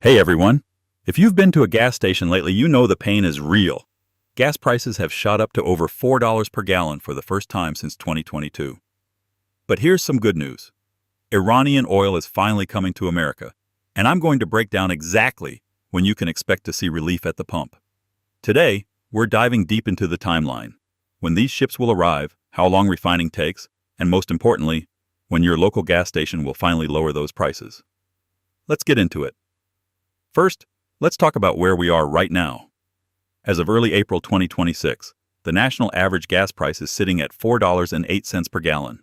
Hey everyone! If you've been to a gas station lately, you know the pain is real. Gas prices have shot up to over $4 per gallon for the first time since 2022. But here's some good news. Iranian oil is finally coming to America, and I'm going to break down exactly when you can expect to see relief at the pump. Today, we're diving deep into the timeline, when these ships will arrive, how long refining takes, and most importantly, when your local gas station will finally lower those prices. Let's get into it. First, let's talk about where we are right now. As of early April 2026, the national average gas price is sitting at $4.08 per gallon.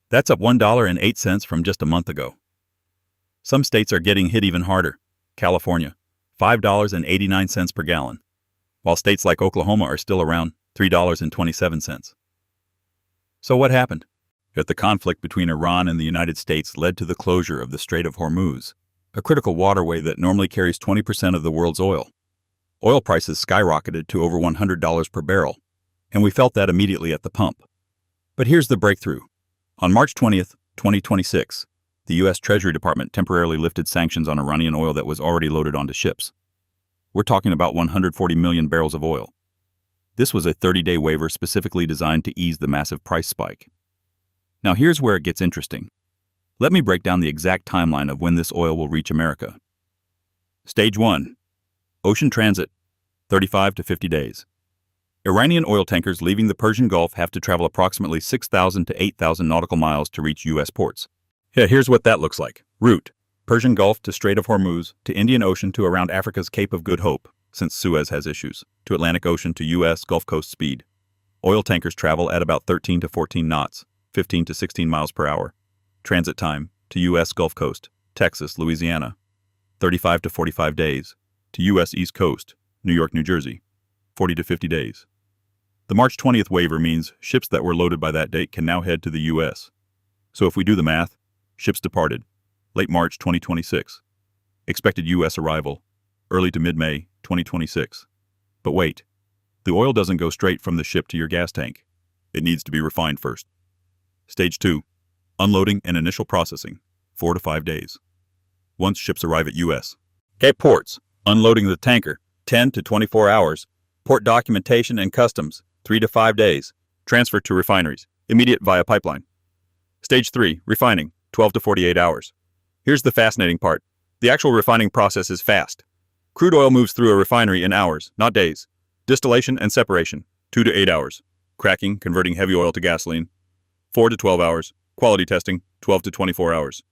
That's up $1.08 from just a month ago. Some states are getting hit even harder. California, $5.89 per gallon, while states like Oklahoma are still around $3.27. So what happened? If the conflict between Iran and the United States led to the closure of the Strait of Hormuz, a critical waterway that normally carries 20% of the world's oil. Oil prices skyrocketed to over $100 per barrel, and we felt that immediately at the pump. But here's the breakthrough. On March 20th, 2026, the U.S. Treasury Department temporarily lifted sanctions on Iranian oil that was already loaded onto ships. We're talking about 140 million barrels of oil. This was a 30-day waiver specifically designed to ease the massive price spike. Now here's where it gets interesting. Let me break down the exact timeline of when this oil will reach America. Stage 1. Ocean transit, 35 to 50 days. Iranian oil tankers leaving the Persian Gulf have to travel approximately 6,000 to 8,000 nautical miles to reach U.S. ports. Here's what that looks like. Route: Persian Gulf to Strait of Hormuz, to Indian Ocean to around Africa's Cape of Good Hope, since Suez has issues, to Atlantic Ocean to U.S. Gulf Coast speed. Oil tankers travel at about 13 to 14 knots, 15 to 16 miles per hour. Transit time to U.S. Gulf Coast, Texas, Louisiana, 35 to 45 days. To U.S. East Coast, New York, New Jersey, 40 to 50 days. The March 20th waiver means ships that were loaded by that date can now head to the U.S. So if we do the math, ships departed, late March 2026. Expected U.S. arrival, early to mid-May 2026. But wait, the oil doesn't go straight from the ship to your gas tank. It needs to be refined first. Stage 2. Unloading and initial processing, 4 to 5 days. Once ships arrive at U.S. ports, unloading the tanker, 10 to 24 hours. Port documentation and customs, 3 to 5 days. Transfer to refineries, immediate via pipeline. Stage 3, refining, 12 to 48 hours. Here's the fascinating part. The actual refining process is fast. Crude oil moves through a refinery in hours, not days. Distillation and separation, 2 to 8 hours. Cracking, converting heavy oil to gasoline, 4 to 12 hours. Quality testing, 12 to 24 hours.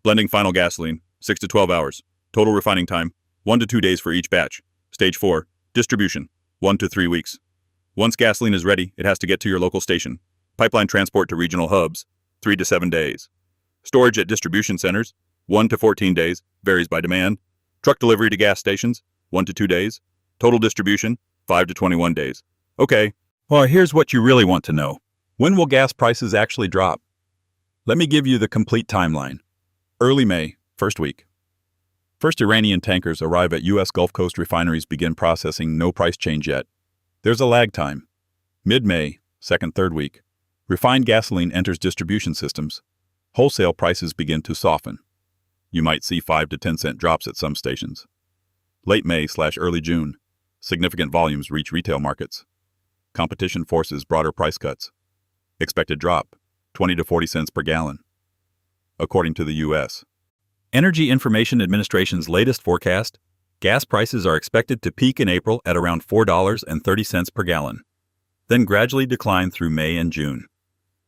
Blending final gasoline, 6 to 12 hours. Total refining time, 1 to 2 days for each batch. Stage 4, distribution, 1 to 3 weeks. Once gasoline is ready, it has to get to your local station. Pipeline transport to regional hubs, 3 to 7 days. Storage at distribution centers, 1 to 14 days, varies by demand. Truck delivery to gas stations, 1 to 2 days. Total distribution, 5 to 21 days. Okay, well here's what you really want to know. When will gas prices actually drop? Let me give you the complete timeline. Early May, first week. First Iranian tankers arrive at U.S. Gulf Coast refineries begin processing, no price change yet. There's a lag time. Mid-May, second, third week. Refined gasoline enters distribution systems. Wholesale prices begin to soften. You might see 5 to 10 cent drops at some stations. Late May/early June. Significant volumes reach retail markets. Competition forces broader price cuts. Expected drop, 20 to 40 cents per gallon. According to the U.S. Energy Information Administration's latest forecast, gas prices are expected to peak in April at around $4.30 per gallon, then gradually decline through May and June.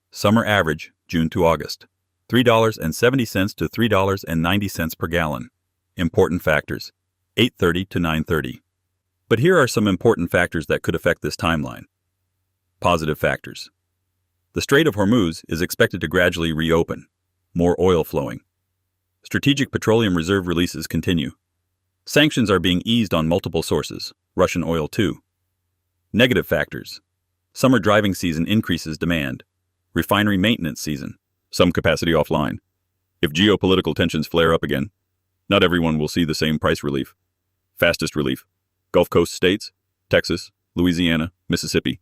Summer average, June to August, $3.70 to $3.90 per gallon. Important factors, 8:30 to 9:30. But here are some important factors that could affect this timeline. Positive factors. The Strait of Hormuz is expected to gradually reopen. More oil flowing. Strategic petroleum reserve releases continue. Sanctions are being eased on multiple sources, Russian oil too. Negative factors. Summer driving season increases demand. Refinery maintenance season. Some capacity offline. If geopolitical tensions flare up again, not everyone will see the same price relief. Fastest relief. Gulf Coast states, Texas, Louisiana, Mississippi.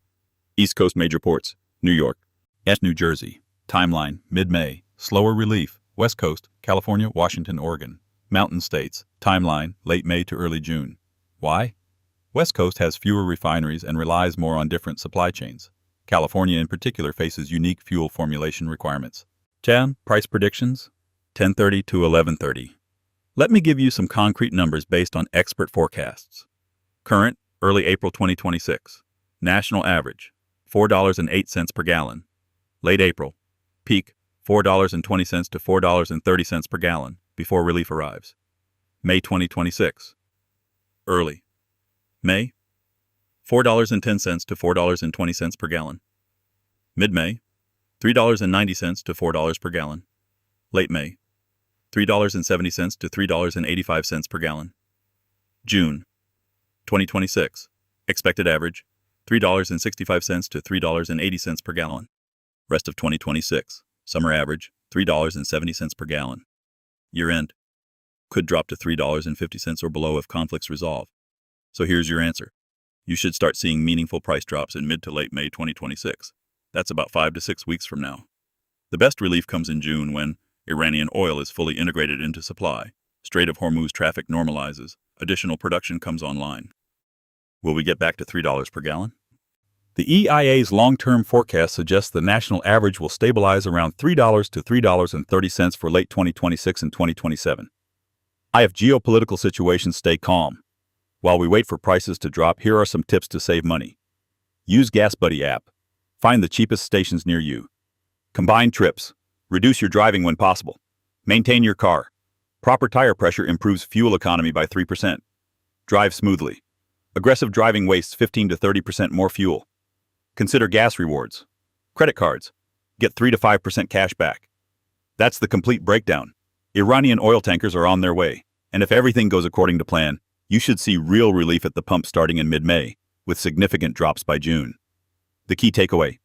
East Coast major ports, New York. New Jersey. Timeline, mid-May. Slower relief, West Coast, California, Washington, Oregon. Mountain states, timeline, late May to early June. Why? West Coast has fewer refineries and relies more on different supply chains. California in particular faces unique fuel formulation requirements. 10. Price predictions, 10:30 to 11:30. Let me give you some concrete numbers based on expert forecasts. Current, early April 2026. National average, $4.08 per gallon. Late April, peak, $4.20 to $4.30 per gallon before relief arrives. May 2026. Early. May, $4.10 to $4.20 per gallon. Mid-May, $3.90 to $4 per gallon. Late May, $3.70 to $3.85 per gallon. June 2026. Expected average, $3.65 to $3.80 per gallon. Rest of 2026. Summer average, $3.70 per gallon. Year-end could drop to $3.50 or below if conflicts resolve. So here's your answer. You should start seeing meaningful price drops in mid to late May 2026. That's about 5 to 6 weeks from now. The best relief comes in June when Iranian oil is fully integrated into supply, Strait of Hormuz traffic normalizes, additional production comes online. Will we get back to $3 per gallon? The EIA's long-term forecast suggests the national average will stabilize around $3 to $3.30 for late 2026 and 2027. If geopolitical situations stay calm. While we wait for prices to drop, here are some tips to save money. Use Gas Buddy app. Find the cheapest stations near you. Combine trips. Reduce your driving when possible. Maintain your car. Proper tire pressure improves fuel economy by 3%. Drive smoothly. Aggressive driving wastes 15 to 30% more fuel. Consider gas rewards. Credit cards. Get 3 to 5% cash back. That's the complete breakdown. Iranian oil tankers are on their way, and if everything goes according to plan, you should see real relief at the pump starting in mid-May, with significant drops by June. The key takeaway: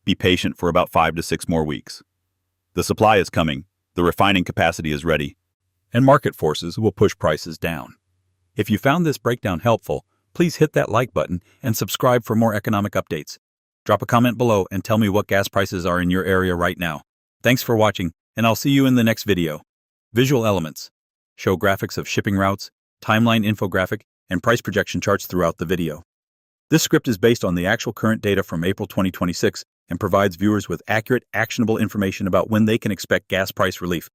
be patient for about 5 to 6 more weeks. The supply is coming, the refining capacity is ready, and market forces will push prices down. If you found this breakdown helpful, please hit that like button and subscribe for more economic updates. Drop a comment below and tell me what gas prices are in your area right now. Thanks for watching, and I'll see you in the next video. Visual elements show graphics of shipping routes, timeline infographic, and price projection charts throughout the video. This script is based on the actual current data from April 2026 and provides viewers with accurate, actionable information about when they can expect gas price relief.